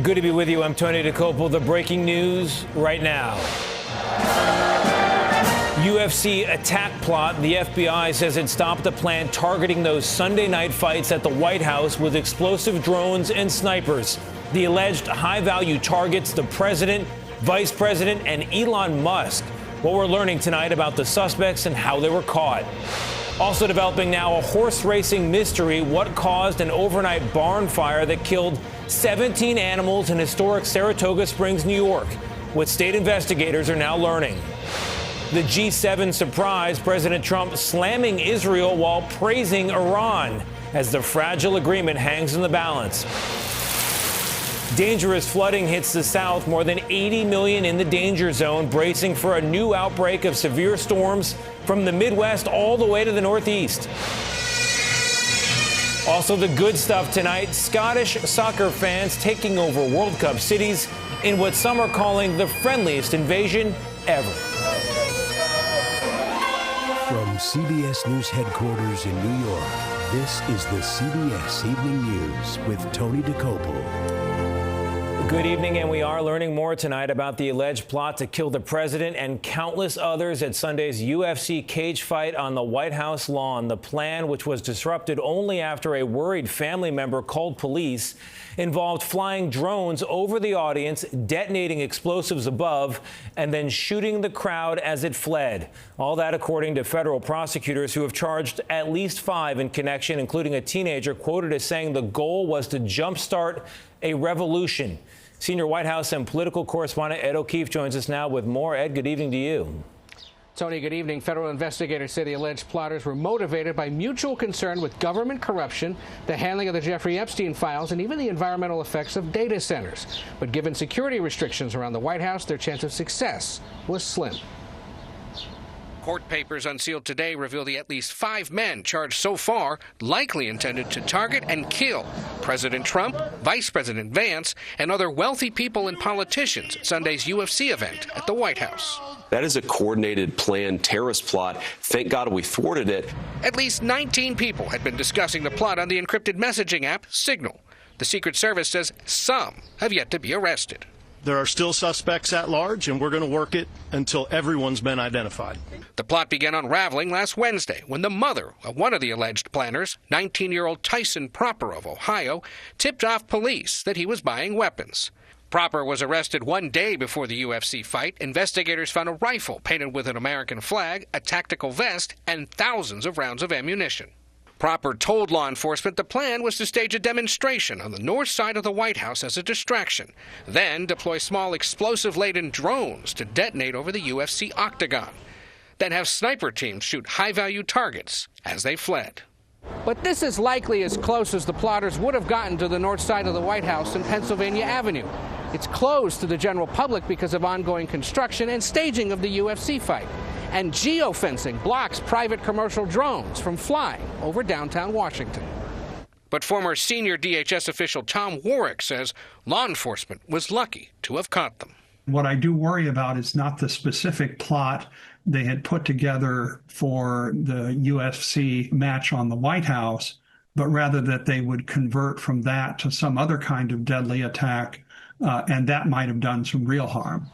Good to be with you. I'm Tony DeCopel. The breaking news right now. UFC attack plot. The FBI says it stopped a plan targeting those Sunday night fights at the White House with explosive drones and snipers. The alleged high-value targets, the president, vice president, and Elon Musk. What we're learning tonight about the suspects and how they were caught. Also developing now, a horse racing mystery. What caused an overnight barn fire that killed 17 animals in historic Saratoga Springs, New York? What state investigators are now learning. The G7 surprise, President Trump slamming Israel while praising Iran as the fragile agreement hangs in the balance. Dangerous flooding hits the South, more than 80 million in the danger zone, bracing for a new outbreak of severe storms from the Midwest all the way to the Northeast. Also, the good stuff tonight, Scottish soccer fans taking over World Cup cities in what some are calling the friendliest invasion ever. From CBS News headquarters in New York, this is the CBS Evening News with Tony DeCopel. Good evening, and we are learning more tonight about the alleged plot to kill the president and countless others at Sunday's UFC cage fight on the White House lawn. The plan, which was disrupted only after a worried family member called police, involved flying drones over the audience, detonating explosives above, and then shooting the crowd as it fled. All that according to federal prosecutors who have charged at least 5 in connection, including a teenager quoted as saying the goal was to jumpstart a revolution. Senior White House and political correspondent Ed O'Keefe joins us now with more. Ed, good evening to you. Tony, good evening. Federal investigators say the alleged plotters were motivated by mutual concern with government corruption, the handling of the Jeffrey Epstein files, and even the environmental effects of data centers. But given security restrictions around the White House, their chance of success was slim. Court papers unsealed today reveal the at least 5 men charged so far likely intended to target and kill President Trump, Vice President Vance, and other wealthy people and politicians at Sunday's UFC event at the White House. That is a coordinated, planned terrorist plot. Thank God we thwarted it. At least 19 people had been discussing the plot on the encrypted messaging app Signal. The Secret Service says some have yet to be arrested. There are still suspects at large, and we're going to work it until everyone's been identified. The plot began unraveling last Wednesday when the mother of one of the alleged planners, 19-year-old Tyson Proper of Ohio, tipped off police that he was buying weapons. Proper was arrested 1 day before the UFC fight. Investigators found a rifle painted with an American flag, a tactical vest, and thousands of rounds of ammunition. Proper told law enforcement the plan was to stage a demonstration on the north side of the White House as a distraction, then deploy small explosive-laden drones to detonate over the UFC octagon, then have sniper teams shoot high-value targets as they fled. But this is likely as close as the plotters would have gotten to the north side of the White House and Pennsylvania Avenue. It's closed to the general public because of ongoing construction and staging of the UFC fight. And geofencing blocks private commercial drones from flying over downtown Washington. But former senior DHS official Tom Warwick says law enforcement was lucky to have caught them. What I do worry about is not the specific plot they had put together for the UFC match on the White House, but rather that they would convert from that to some other kind of deadly attack, and that might have done some real harm.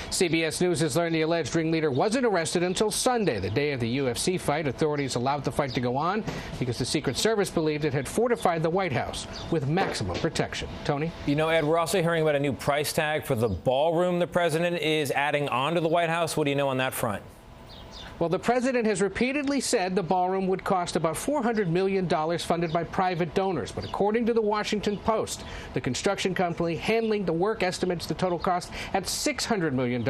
CBS News has learned the alleged ringleader wasn't arrested until Sunday, the day of the UFC fight. Authorities allowed the fight to go on because the Secret Service believed it had fortified the White House with maximum protection. Tony? You know, Ed, we're also hearing about a new price tag for the ballroom the president is adding onto the White House. What do you know on that front? Well, the president has repeatedly said the ballroom would cost about $400 million funded by private donors. But according to the Washington Post, the construction company handling the work estimates the total cost at $600 million,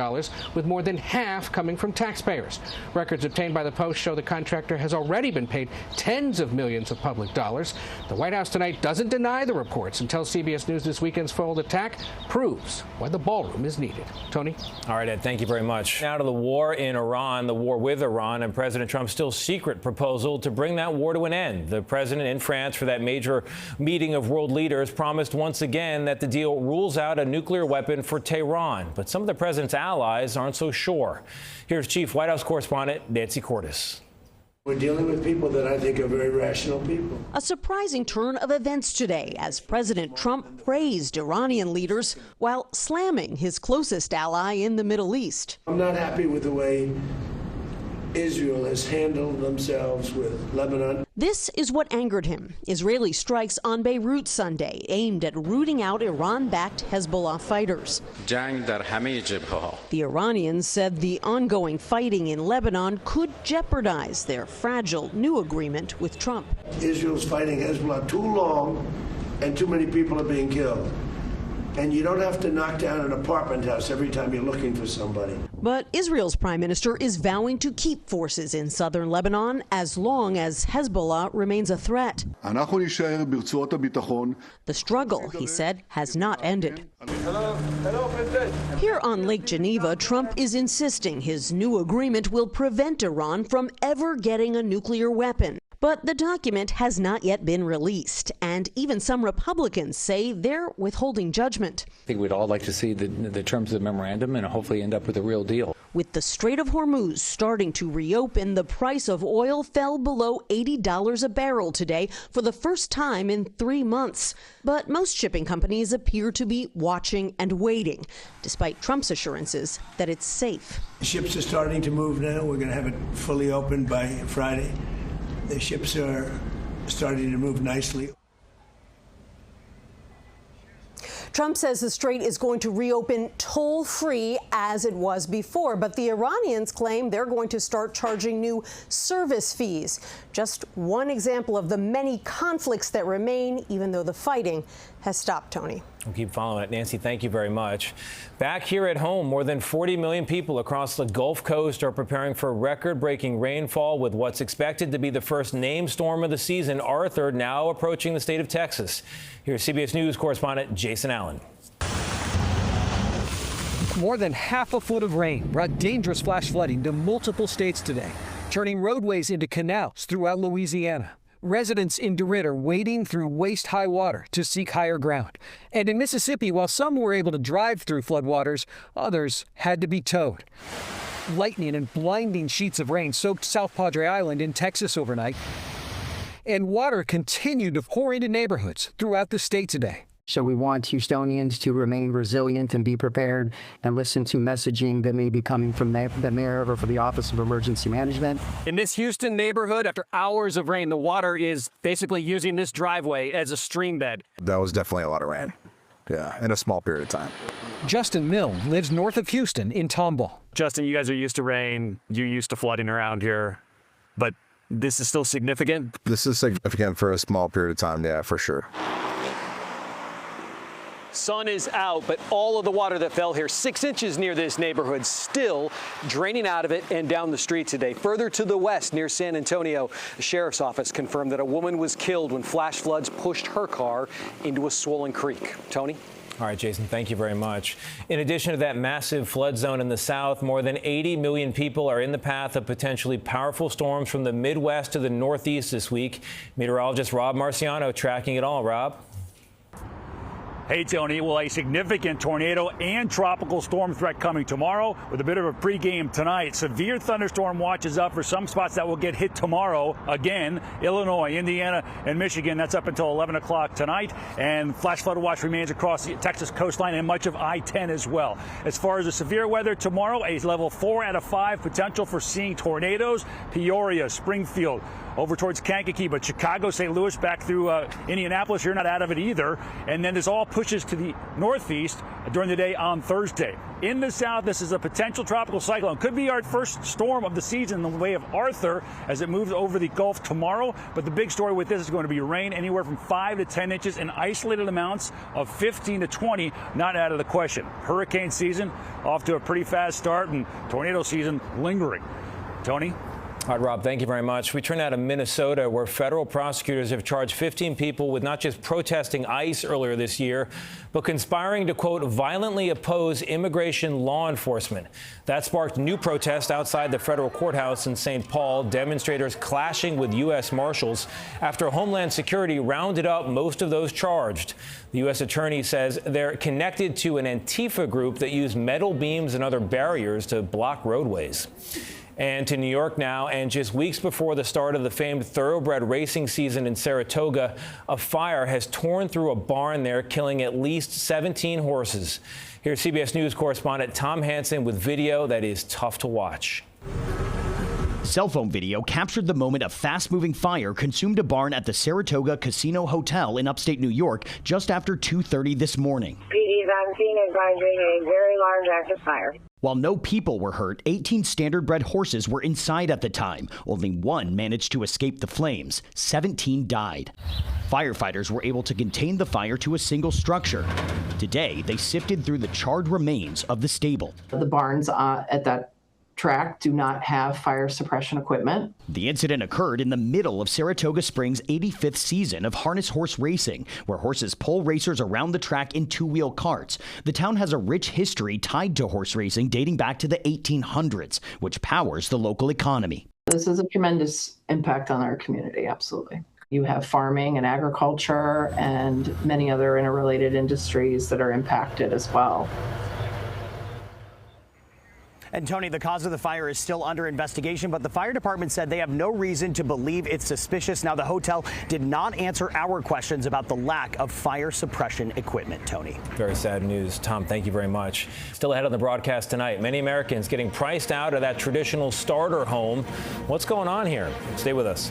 with more than half coming from taxpayers. Records obtained by the Post show the contractor has already been paid tens of millions of public dollars. The White House tonight doesn't deny the reports and tells CBS News this weekend's failed attack proves why the ballroom is needed. Tony? All right, Ed, thank you very much. Now to the war in Iran, the war with Iran, and President Trump's still secret proposal to bring that war to an end. The president in France for that major meeting of world leaders promised once again that the deal rules out a nuclear weapon for Tehran. But some of the president's allies aren't so sure. Here's Chief White House correspondent Nancy Cordes. We're dealing with people that I think are very rational people. A surprising turn of events today as President Trump praised Iranian leaders while slamming his closest ally in the Middle East. I'm not happy with the way Israel has handled themselves with Lebanon. This is what angered him. Israeli strikes on Beirut Sunday aimed at rooting out Iran-backed Hezbollah fighters. The Iranians said the ongoing fighting in Lebanon could jeopardize their fragile new agreement with Trump. Israel's fighting Hezbollah too long and too many people are being killed. And you don't have to knock down an apartment house every time you're looking for somebody. But Israel's prime minister is vowing to keep forces in southern Lebanon as long as Hezbollah remains a threat. The struggle, he said, has not ended. Here on Lake Geneva, Trump is insisting his new agreement will prevent Iran from ever getting a nuclear weapon. But the document has not yet been released, and even some Republicans say they're withholding judgment. I think we'd all like to see the terms of the memorandum and hopefully end up with a real deal. With the Strait of Hormuz starting to reopen, the price of oil fell below $80 a barrel today for the first time in 3 months. But most shipping companies appear to be watching and waiting, despite Trump's assurances that it's safe. Ships are starting to move now. We're going to have it fully open by Friday. The ships are starting to move nicely. Trump says the strait is going to reopen toll-free as it was before, but the Iranians claim they're going to start charging new service fees. Just one example of the many conflicts that remain, even though the fighting has stopped, Tony. We'll keep following it. Nancy, thank you very much. Back here at home, more than 40 million people across the Gulf Coast are preparing for record-breaking rainfall with what's expected to be the first named storm of the season, Arthur, now approaching the state of Texas. Here's CBS News correspondent Jason Allen. More than half a foot of rain brought dangerous flash flooding to multiple states today, turning roadways into canals throughout Louisiana. Residents in DeRidde are wading through waist-high water to seek higher ground. And in Mississippi, while some were able to drive through floodwaters, others had to be towed. Lightning and blinding sheets of rain soaked South Padre Island in Texas overnight. And water continued to pour into neighborhoods throughout the state today. So we want Houstonians to remain resilient and be prepared and listen to messaging that may be coming from the mayor or from the Office of Emergency Management. In this Houston neighborhood, after hours of rain, the water is basically using this driveway as a stream bed. That was definitely a lot of rain. Yeah, in a small period of time. Justin Milne lives north of Houston in Tomball. Justin, you guys are used to rain. You're used to flooding around here. But this is still significant? This is significant for a small period of time, yeah, for sure. Sun is out, but all of the water that fell here, 6 inches near this neighborhood, still draining out of it and down the street today. Further to the west, near San Antonio, the sheriff's office confirmed that a woman was killed when flash floods pushed her car into a swollen creek. Tony? All right, Jason, thank you very much. In addition to that massive flood zone in the south, more than 80 million people are in the path of potentially powerful storms from the Midwest to the Northeast this week. Meteorologist Rob Marciano tracking it all. Rob? Hey, Tony. Well, a significant tornado and tropical storm threat coming tomorrow with a bit of a pregame tonight. Severe thunderstorm watches up for some spots that will get hit tomorrow. Again, Illinois, Indiana, and Michigan. That's up until 11 o'clock tonight. And flash flood watch remains across the Texas coastline and much of I-10 as well. As far as the severe weather tomorrow, a level 4 out of 5 potential for seeing tornadoes. Peoria, Springfield, over towards Kankakee, but Chicago, St. Louis, back through Indianapolis, you're not out of it either. And then this all pushes to the northeast during the day on Thursday. In the south, this is a potential tropical cyclone. Could be our first storm of the season in the way of Arthur as it moves over the Gulf tomorrow. But the big story with this is going to be rain anywhere from 5 to 10 inches in isolated amounts of 15 to 20, not out of the question. Hurricane season off to a pretty fast start and tornado season lingering. Tony? All right, Rob, thank you very much. We turn now to Minnesota, where federal prosecutors have charged 15 people with not just protesting ICE earlier this year, but conspiring to, quote, violently oppose immigration law enforcement. That sparked new protests outside the federal courthouse in St. Paul, demonstrators clashing with U.S. Marshals after Homeland Security rounded up most of those charged. The U.S. attorney says they're connected to an Antifa group that used metal beams and other barriers to block roadways. And to New York now, and just weeks before the start of the famed thoroughbred racing season in Saratoga, a fire has torn through a barn there, killing at least 17 horses. Here's CBS News correspondent Tom Hansen with video that is tough to watch. Cell phone video captured the moment a fast-moving fire consumed a barn at the Saratoga Casino Hotel in upstate New York just after 2:30 this morning. PD's on scene advising a very large active fire. While no people were hurt, 18 standard-bred horses were inside at the time. Only one managed to escape the flames. 17 died. Firefighters were able to contain the fire to a single structure. Today, they sifted through the charred remains of the stable. The barns at that track do not have fire suppression equipment. The incident occurred in the middle of Saratoga Springs' 85th season of harness horse racing, where horses pull racers around the track in two-wheel carts. The town has a rich history tied to horse racing dating back to the 1800s, which powers the local economy. This is a tremendous impact on our community, absolutely. You have farming and agriculture and many other interrelated industries that are impacted as well. And Tony, the cause of the fire is still under investigation, but the fire department said they have no reason to believe it's suspicious. Now, the hotel did not answer our questions about the lack of fire suppression equipment, Tony. Very sad news. Tom, thank you very much. Still ahead on the broadcast tonight, many Americans getting priced out of that traditional starter home. What's going on here? Stay with us.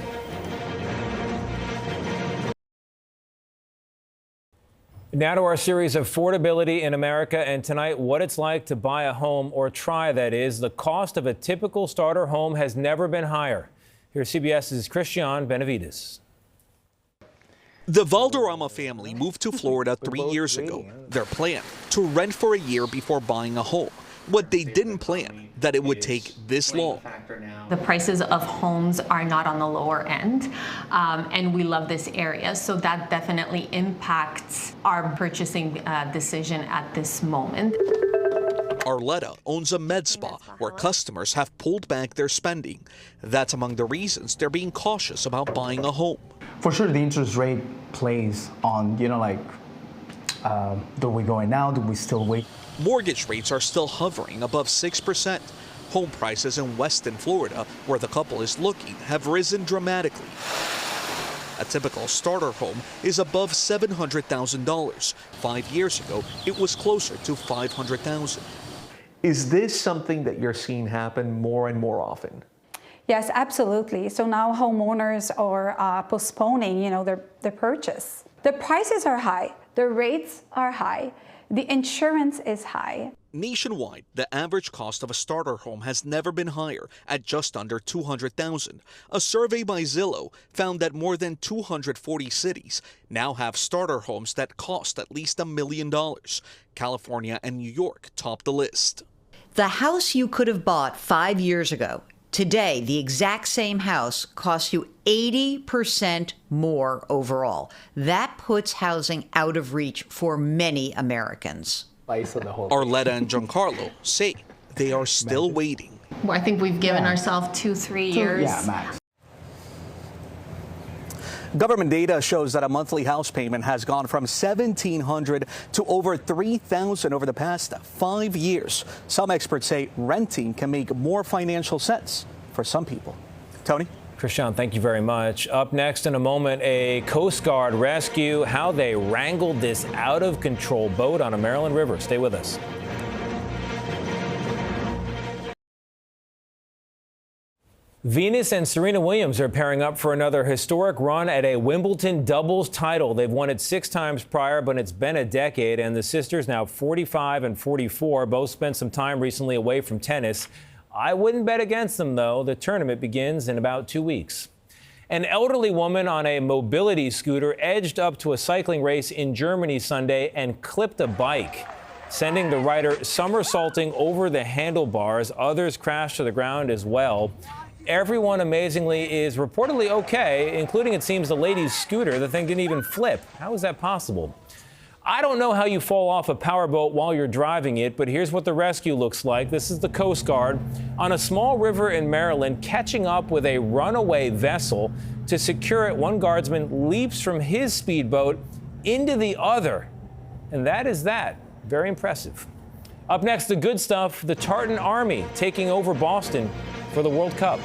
Now to our series of affordability in America, and tonight, what it's like to buy a home, or try, that is. The cost of a typical starter home has never been higher. Here's CBS's Christian Benavides. The Valderrama family moved to Florida 3 years ago. Their plan, to rent for a year before buying a home. What they didn't plan, that it would take this long. The prices of homes are not on the lower end, and we love this area, so that definitely impacts our purchasing decision at this moment. Arletta owns a med spa where customers have pulled back their spending. That's among the reasons they're being cautious about buying a home. For sure, the interest rate plays on, do we go in now? Do we still wait? Mortgage rates are still hovering above 6%. Home prices in Weston, Florida, where the couple is looking, have risen dramatically. A typical starter home is above $700,000. 5 years ago, it was closer to $500,000. Is this something that you're seeing happen more and more often? Yes, absolutely. So now homeowners are postponing, their purchase. The prices are high, the rates are high, the insurance is high. Nationwide, the average cost of a starter home has never been higher, at just under $200,000. A survey by Zillow found that more than 240 cities now have starter homes that cost at least $1 million. California and New York top the list. The house you could have bought 5 years ago, today, the exact same house costs you 80% more overall. That puts housing out of reach for many Americans. Arletta and Giancarlo say they are still waiting. I think we've given ourselves 2-3 years. Yeah, max. Government data shows that a monthly house payment has gone from $1,700 to over $3,000 over the past 5 years. Some experts say renting can make more financial sense for some people. Tony? Christian, thank you very much. Up next in a moment, a Coast Guard rescue, how they wrangled this out-of-control boat on a Maryland river. Stay with us. Venus and Serena Williams are pairing up for another historic run at a Wimbledon doubles title. They've won it 6 times prior, but it's been a decade, and the sisters, now 45 and 44, both spent some time recently away from tennis. I wouldn't bet against them, though. The tournament begins in about 2 weeks. An elderly woman on a mobility scooter edged up to a cycling race in Germany Sunday and clipped a bike, sending the rider somersaulting over the handlebars. Others crashed to the ground as well. Everyone, amazingly, is reportedly okay, including, it seems, the lady's scooter. The thing didn't even flip. How is that possible? I don't know how you fall off a powerboat while you're driving it, but here's what the rescue looks like. This is the Coast Guard on a small river in Maryland, catching up with a runaway vessel. To secure it, one guardsman leaps from his speedboat into the other. And that is that. Very impressive. Up next, the good stuff, the Tartan Army taking over Boston. for the World Cup.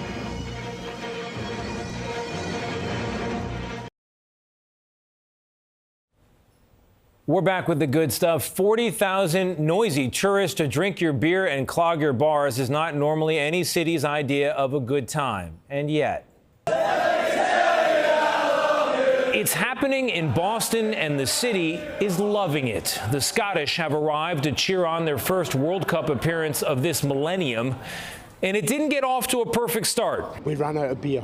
We're back with the good stuff. 40,000 noisy tourists to drink your beer and clog your bars is not normally any city's idea of a good time. And yet, it's happening in Boston, and the city is loving it. The Scottish have arrived to cheer on their first World Cup appearance of this millennium, and it didn't get off to a perfect start. We ran out of beer.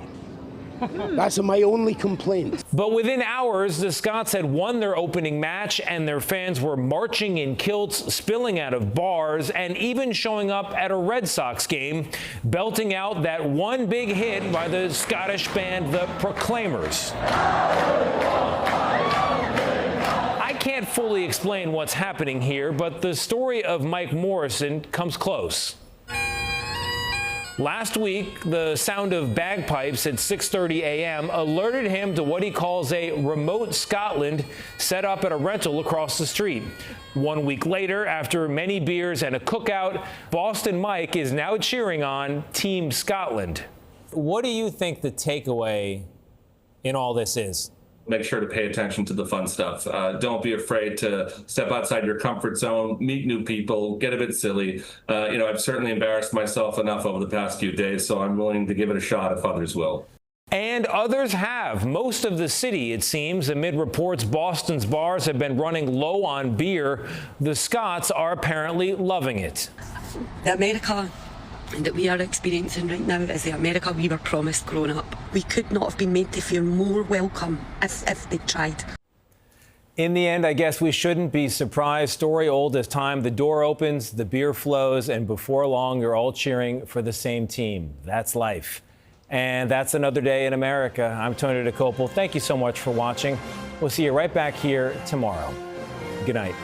That's my only complaint. But within hours, the Scots had won their opening match, and their fans were marching in kilts, spilling out of bars, and even showing up at a Red Sox game, belting out that one big hit by the Scottish band, the Proclaimers. I can't fully explain what's happening here, but the story of Mike Morrison comes close. Last week, the sound of bagpipes at 6:30 a.m. alerted him to what he calls a remote Scotland set up at a rental across the street. 1 week later, after many beers and a cookout, Boston Mike is now cheering on Team Scotland. What do you think the takeaway in all this is? Make sure to pay attention to the fun stuff. Don't be afraid to step outside your comfort zone, meet new people, get a bit silly. I've certainly embarrassed myself enough over the past few days, so I'm willing to give it a shot if others will. And others have. Most of the city, it seems, amid reports Boston's bars have been running low on beer. The Scots are apparently loving it. The America that we are experiencing right now is the America we were promised growing up. We could not have been made to feel more welcome if they tried. In the end, I guess we shouldn't be surprised. Story old as time. The door opens, the beer flows, and before long, you're all cheering for the same team. That's life. And that's another day in America. I'm Tony DeCopel. Thank you so much for watching. We'll see you right back here tomorrow. Good night.